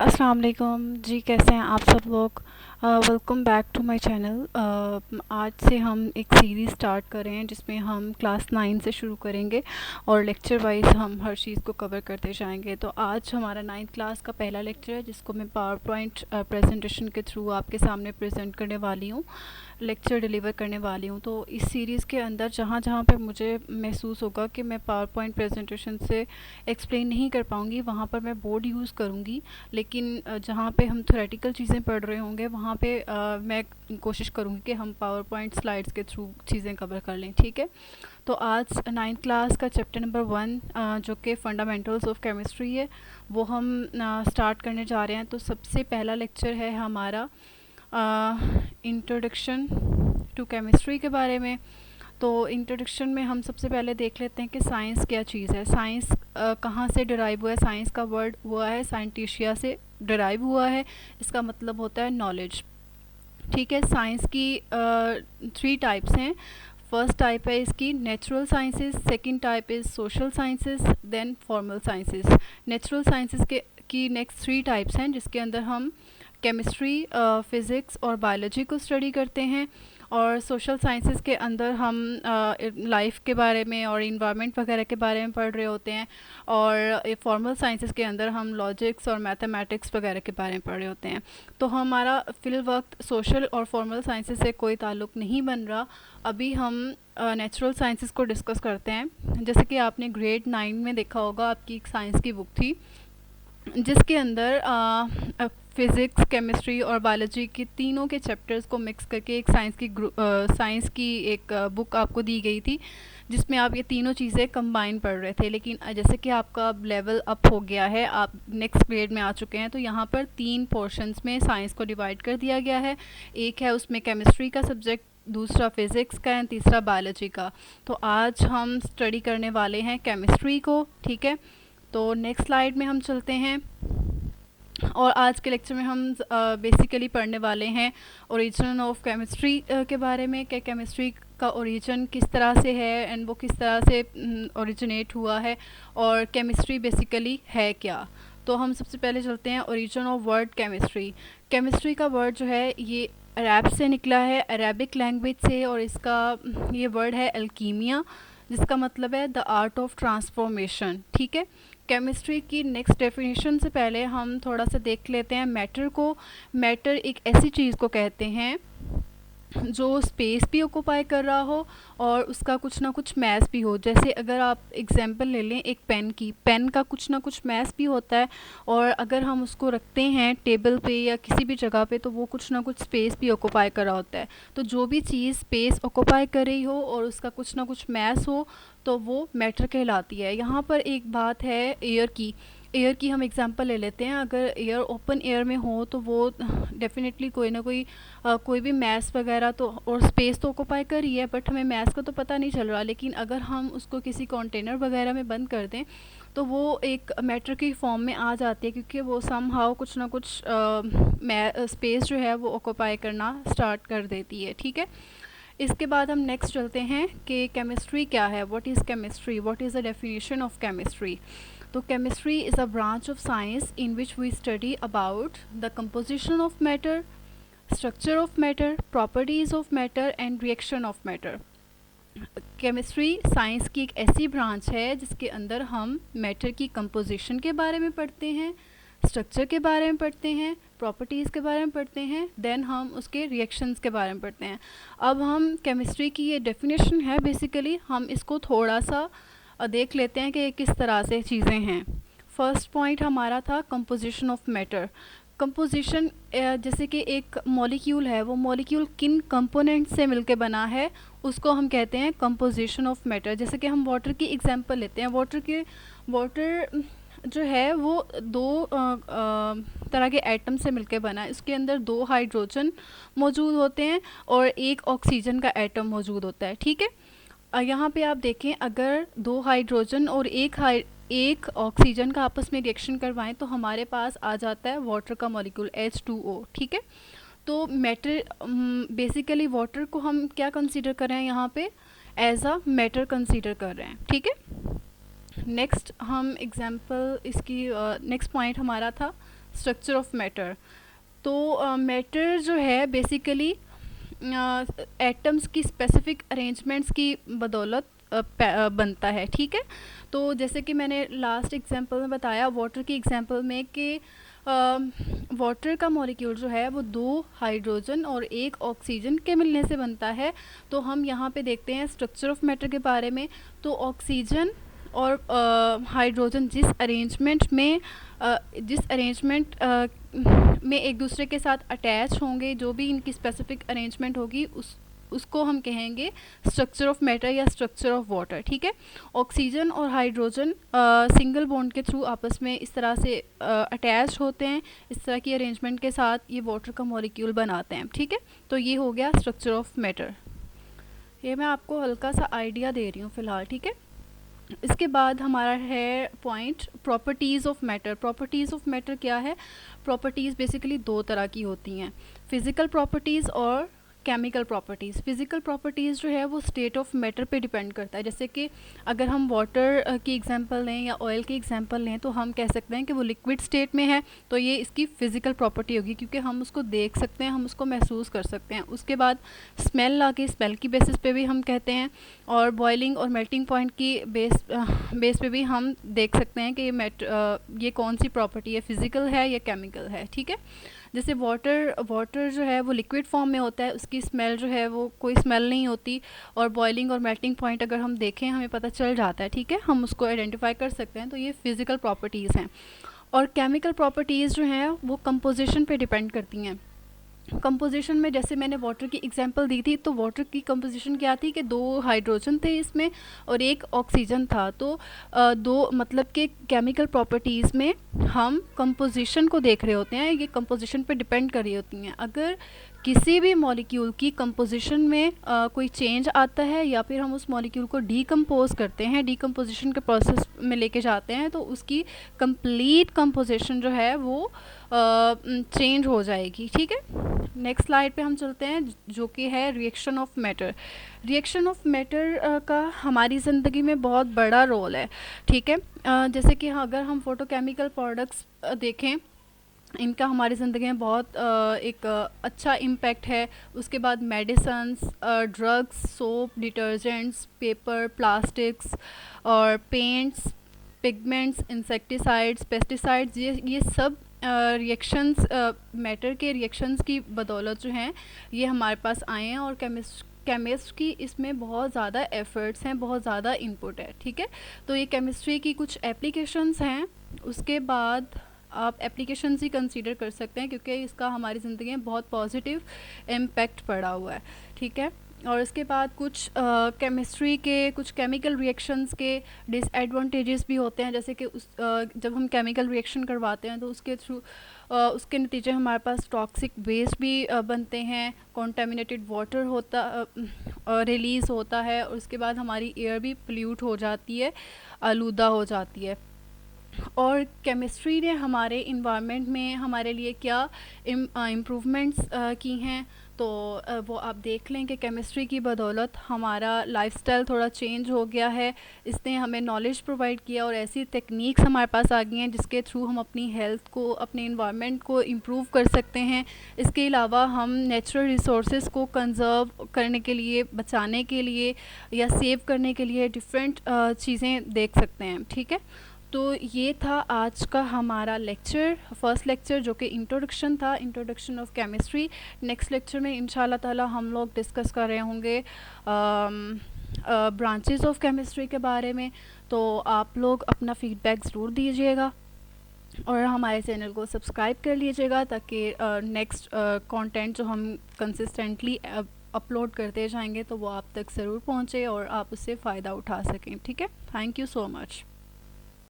अस्सलाम वालेकुम जी, कैसे हैं आप सब लोग। Welcome back to my channel. आज से हम एक सीरीज़ स्टार्ट कर रहे हैं जिसमें हम क्लास 9 से शुरू करेंगे और लेक्चर वाइज हम हर चीज़ को कवर करते जाएंगे। तो आज हमारा 9th क्लास का पहला लेक्चर है जिसको मैं पावर पॉइंट प्रेजेंटेशन के थ्रू आपके सामने प्रेजेंट करने वाली हूँ, लेक्चर डिलीवर करने वाली हूँ। तो इस सीरीज़ के अंदर जहाँ जहाँ पे मुझे महसूस होगा कि मैं पावर पॉइंट प्रेजेंटेशन से एक्सप्लेन नहीं कर पाऊँगी वहाँ पर मैं बोर्ड यूज़ करूँगी, लेकिन जहाँ पे हम थ्योरेटिकल चीज़ें पढ़ रहे होंगे वहाँ पे मैं कोशिश करूँगी कि हम पावर पॉइंट स्लाइड्स के थ्रू चीज़ें कवर कर लें। ठीक है, तो आज 9th क्लास का चैप्टर नंबर 1 जो कि फंडामेंटल्स ऑफ केमिस्ट्री है वो हम स्टार्ट करने जा रहे हैं। तो सबसे पहला लेक्चर है हमारा इंट्रोडक्शन टू केमिस्ट्री के बारे में। तो इंट्रोडक्शन में हम सबसे पहले देख लेते हैं कि साइंस क्या चीज़ है। साइंस कहाँ से डिराइव हुआ है। साइंस का वर्ड हुआ है साइंटिशिया से डिराइव हुआ है। इसका मतलब होता है नॉलेज। ठीक है, साइंस की 3 टाइप्स हैं। फर्स्ट टाइप है इसकी natural sciences, second type is social sciences, then formal sciences. Natural sciences के की नेक्स्ट 3 टाइप्स हैं जिसके अंदर हम केमिस्ट्री, फिज़िक्स और बायोलॉजी को स्टडी करते हैं। और सोशल साइंसेस के अंदर हम लाइफ के बारे में और इन्वायरमेंट वगैरह के बारे में पढ़ रहे होते हैं। और फॉर्मल साइंसेस के अंदर हम लॉजिक्स और मैथमेटिक्स वगैरह के बारे में पढ़ रहे होते हैं। तो हमारा फिल वक्त सोशल और फॉर्मल साइंसेस से कोई ताल्लुक़ नहीं बन रहा। अभी हम नेचुरल साइंसेस को डिस्कस करते हैं। जैसे कि आपने ग्रेड 9 में देखा होगा, आपकी एक साइंस की बुक थी जिसके अंदर फ़िज़िक्स, केमिस्ट्री और बायोलॉजी के तीनों के चैप्टर्स को मिक्स करके एक साइंस की एक बुक आपको दी गई थी जिसमें आप ये तीनों चीज़ें कंबाइन पढ़ रहे थे। लेकिन जैसे कि आपका अब लेवल अप हो गया है, आप नेक्स्ट ग्रेड में आ चुके हैं, तो यहाँ पर 3 पोर्शंस में साइंस को डिवाइड कर दिया गया है। एक है उसमें केमिस्ट्री का सब्जेक्ट, दूसरा फिज़िक्स का एंड तीसरा बायोलॉजी का। तो आज हम स्टडी करने वाले हैं केमिस्ट्री को। ठीक है, तो नेक्स्ट स्लाइड में हम चलते हैं और आज के लेक्चर में हम बेसिकली पढ़ने वाले हैं ओरिजिन ऑफ केमिस्ट्री के बारे में कि केमिस्ट्री का ओरिजिन किस तरह से है एंड वो किस तरह से ओरिजिनेट हुआ है और केमिस्ट्री बेसिकली है क्या। तो हम सबसे पहले चलते हैं origin of word chemistry. Chemistry का वर्ड जो है ये अरब से निकला है, अरेबिक लैंग्वेज से, और इसका ये वर्ड है अल्कीमिया जिसका मतलब है द आर्ट ऑफ ट्रांसफॉर्मेशन। ठीक है, केमिस्ट्री की नेक्स्ट डेफिनेशन से पहले हम थोड़ा सा देख लेते हैं मैटर को। मैटर एक ऐसी चीज़ को कहते हैं जो स्पेस भी ऑक्यूपाई कर रहा हो और उसका कुछ ना कुछ मैस भी हो। जैसे अगर आप एग्जांपल ले लें एक पेन की, पेन का कुछ ना कुछ मैस भी होता है, और अगर हम उसको रखते हैं टेबल पे या किसी भी जगह पे तो वो कुछ ना कुछ स्पेस भी ऑक्यूपाई कर रहा होता है। तो जो भी चीज़ स्पेस ऑक्यूपाई कर रही हो और उसका कुछ ना कुछ मैस हो तो वो मैटर कहलाती है। यहाँ पर एक बात है एयर की हम एग्जांपल ले लेते हैं। अगर एयर ओपन एयर में हो तो वो डेफिनेटली कोई ना कोई भी मैस वगैरह तो और स्पेस तो ऑक्यूपाई कर रही है, बट हमें मैस का तो पता नहीं चल रहा। लेकिन अगर हम उसको किसी कंटेनर वगैरह में बंद कर दें तो वो एक मैटर की फॉर्म में आ जाती है, क्योंकि वो समहाउ कुछ ना कुछ स्पेस जो है वो ऑक्यूपाई करना स्टार्ट कर देती है। ठीक है, इसके बाद हम नेक्स्ट चलते हैं कि केमिस्ट्री क्या है। What is chemistry, what is the definition of chemistry. तो chemistry is a branch of science in which we study about the composition of matter, structure of matter, properties of matter and reaction of matter. Chemistry science की एक ऐसी branch है जिसके अंदर हम matter की composition के बारे में पढ़ते हैं, स्ट्रक्चर के बारे में पढ़ते हैं, प्रॉपर्टीज़ के बारे में पढ़ते हैं, देन हम उसके रिएक्शंस के बारे में पढ़ते हैं। अब हम केमिस्ट्री की ये डेफिनेशन है, बेसिकली हम इसको थोड़ा सा देख लेते हैं कि किस तरह से चीज़ें हैं। फर्स्ट पॉइंट हमारा था कंपोजिशन ऑफ मैटर। कंपोजिशन जैसे कि एक मॉलिक्यूल है, वो मॉलिक्यूल किन कंपोनेंट से मिलके बना है उसको हम कहते हैं कंपोजिशन ऑफ मैटर। जैसे कि हम वाटर की एग्जांपल लेते हैं। वाटर जो है वो 2 तरह के एटम से मिलके बना है। इसके अंदर 2 हाइड्रोजन मौजूद होते हैं और 1 ऑक्सीजन का एटम मौजूद होता है। ठीक है, यहाँ पे आप देखें, अगर 2 हाइड्रोजन और एक ऑक्सीजन का आपस में रिएक्शन करवाएं तो हमारे पास आ जाता है वाटर का मॉलिक्यूल H2O। ठीक है, तो मैटर बेसिकली वाटर को हम क्या कंसीडर कर रहे हैं यहाँ पे, एज अ मैटर कंसीडर कर रहे हैं। ठीक है, नेक्स्ट हम एग्जांपल इसकी नेक्स्ट पॉइंट हमारा था स्ट्रक्चर ऑफ मैटर। तो मैटर जो है बेसिकली एटम्स की स्पेसिफिक अरेंजमेंट्स की बदौलत बनता है, ठीक है। तो जैसे कि मैंने लास्ट एग्जांपल में बताया वाटर की एग्जांपल में कि वाटर का मॉलिक्यूल जो है वो 2 हाइड्रोजन और 1 ऑक्सीजन के मिलने से बनता है। तो हम यहाँ पे देखते हैं स्ट्रक्चर ऑफ मैटर के बारे में। तो ऑक्सीजन और हाइड्रोजन जिस अरेंजमेंट में एक दूसरे के साथ अटैच होंगे, जो भी इनकी स्पेसिफिक अरेंजमेंट होगी उसको हम कहेंगे स्ट्रक्चर ऑफ मैटर या स्ट्रक्चर ऑफ वाटर, ठीक है। ऑक्सीजन और हाइड्रोजन सिंगल बॉन्ड के थ्रू आपस में इस तरह से अटैच होते हैं, इस तरह की अरेंजमेंट के साथ ये वाटर का मॉलिक्यूल बनाते हैं, ठीक है। तो ये हो गया स्ट्रक्चर ऑफ मैटर। ये मैं आपको हल्का सा आइडिया दे रही हूँ फ़िलहाल, ठीक है। इसके बाद हमारा है point properties of matter. Properties of matter क्या है? प्रॉपर्टीज़ बेसिकली 2 तरह की होती हैं, फिज़िकल प्रॉपर्टीज़ और केमिकल प्रॉपर्टीज़। फिज़िकल प्रॉपर्टीज़ जो है वो स्टेट ऑफ मैटर पे डिपेंड करता है। जैसे कि अगर हम वाटर की एग्जांपल लें या ऑयल की एग्जांपल लें तो हम कह सकते हैं कि वो लिक्विड स्टेट में है, तो ये इसकी फ़िज़िकल प्रॉपर्टी होगी क्योंकि हम उसको देख सकते हैं, हम उसको महसूस कर सकते हैं। उसके बाद स्मेल स्मेल की बेसिस पे भी हम कहते हैं, और बॉइलिंग और मेल्टिंग पॉइंट की बेस पे भी हम देख सकते हैं कि ये कौन सी प्रॉपर्टी है, फ़िज़िकल है या केमिकल है, ठीक है। जैसे वाटर जो है वो लिक्विड फॉर्म में होता है, उसकी स्मेल जो है वो कोई स्मेल नहीं होती, और बॉइलिंग और मेल्टिंग पॉइंट अगर हम देखें हमें पता चल जाता है, ठीक है, हम उसको आइडेंटिफाई कर सकते हैं। तो ये फ़िज़िकल प्रॉपर्टीज़ हैं। और केमिकल प्रॉपर्टीज़ जो हैं वो कंपोजिशन पे डिपेंड करती हैं। कंपोजिशन में जैसे मैंने वाटर की एग्जांपल दी थी, तो वाटर की कंपोजिशन क्या थी कि 2 हाइड्रोजन थे इसमें और 1 ऑक्सीजन था। तो 2 मतलब कि केमिकल प्रॉपर्टीज़ में हम कंपोजिशन को देख रहे होते हैं, ये कंपोजिशन पे डिपेंड कर रही होती हैं। अगर किसी भी मॉलिक्यूल की कंपोजिशन में कोई चेंज आता है या फिर हम उस मॉलिक्यूल को डीकम्पोज करते हैं, डीकम्पोजिशन के प्रोसेस में लेके जाते हैं, तो उसकी कंप्लीट कंपोजिशन जो है वो चेंज हो जाएगी, ठीक है। नेक्स्ट स्लाइड पे हम चलते हैं जो कि है reaction of matter. Reaction of matter का हमारी ज़िंदगी में बहुत बड़ा रोल है, ठीक है। जैसे कि अगर हम फोटोकेमिकल प्रोडक्ट्स देखें, इनका हमारी ज़िंदगी में बहुत एक अच्छा इम्पैक्ट है। उसके बाद medicines, drugs, soap, detergents, paper, plastics और पेंट्स, पिगमेंट्स, इंसेक्टिसाइड्स, पेस्टिसाइड्स, ये सब रिएक्शंस मैटर के रिएक्शंस की बदौलत जो हैं ये हमारे पास आए हैं, और केमिस्ट की इसमें बहुत ज़्यादा एफ़र्ट्स हैं, बहुत ज़्यादा इनपुट है, ठीक है। तो ये केमिस्ट्री की कुछ एप्लीकेशंस हैं। उसके बाद आप एप्लीकेशंस ही कंसीडर कर सकते हैं क्योंकि इसका हमारी ज़िंदगी में बहुत पॉजिटिव इम्पैक्ट पड़ा हुआ है, ठीक है। और इसके बाद कुछ केमिस्ट्री के कुछ केमिकल रिएक्शंस के डिसएडवांटेजेस भी होते हैं। जैसे कि जब हम केमिकल रिएक्शन करवाते हैं तो उसके थ्रू उसके नतीजे हमारे पास टॉक्सिक वेस्ट भी बनते हैं, कॉन्टेमिनेटेड वाटर रिलीज़ होता है, और उसके बाद हमारी एयर भी पोल्यूट हो जाती है, आलूदा हो जाती है। और केमिस्ट्री ने हमारे इन्वायरमेंट में हमारे लिए क्या इम्प्रूवमेंट्स की हैं, तो वो आप देख लें कि केमिस्ट्री की बदौलत हमारा लाइफस्टाइल थोड़ा चेंज हो गया है। इसने हमें नॉलेज प्रोवाइड किया और ऐसी टेक्निक्स हमारे पास आ गई हैं जिसके थ्रू हम अपनी हेल्थ को, अपने इन्वायरमेंट को इम्प्रूव कर सकते हैं। इसके अलावा हम नेचुरल रिसोर्सेज को कंज़र्व करने के लिए, बचाने के लिए या सेव करने के लिए डिफरेंट चीज़ें देख सकते हैं, ठीक है। तो ये था आज का हमारा लेक्चर, फर्स्ट लेक्चर जो कि इंट्रोडक्शन था, introduction of chemistry. Next lecture में इंशाल्लाह ताला हम लोग डिस्कस कर रहे होंगे ब्रांचेस ऑफ केमिस्ट्री के बारे में। तो आप लोग अपना फ़ीडबैक ज़रूर दीजिएगा और हमारे चैनल को सब्सक्राइब कर लीजिएगा ताकि नेक्स्ट कंटेंट जो हम कंसिस्टेंटली अपलोड करते जाएंगे तो वो आप तक ज़रूर पहुँचे और आप उससे फ़ायदा उठा सकें, ठीक है। Thank you so much.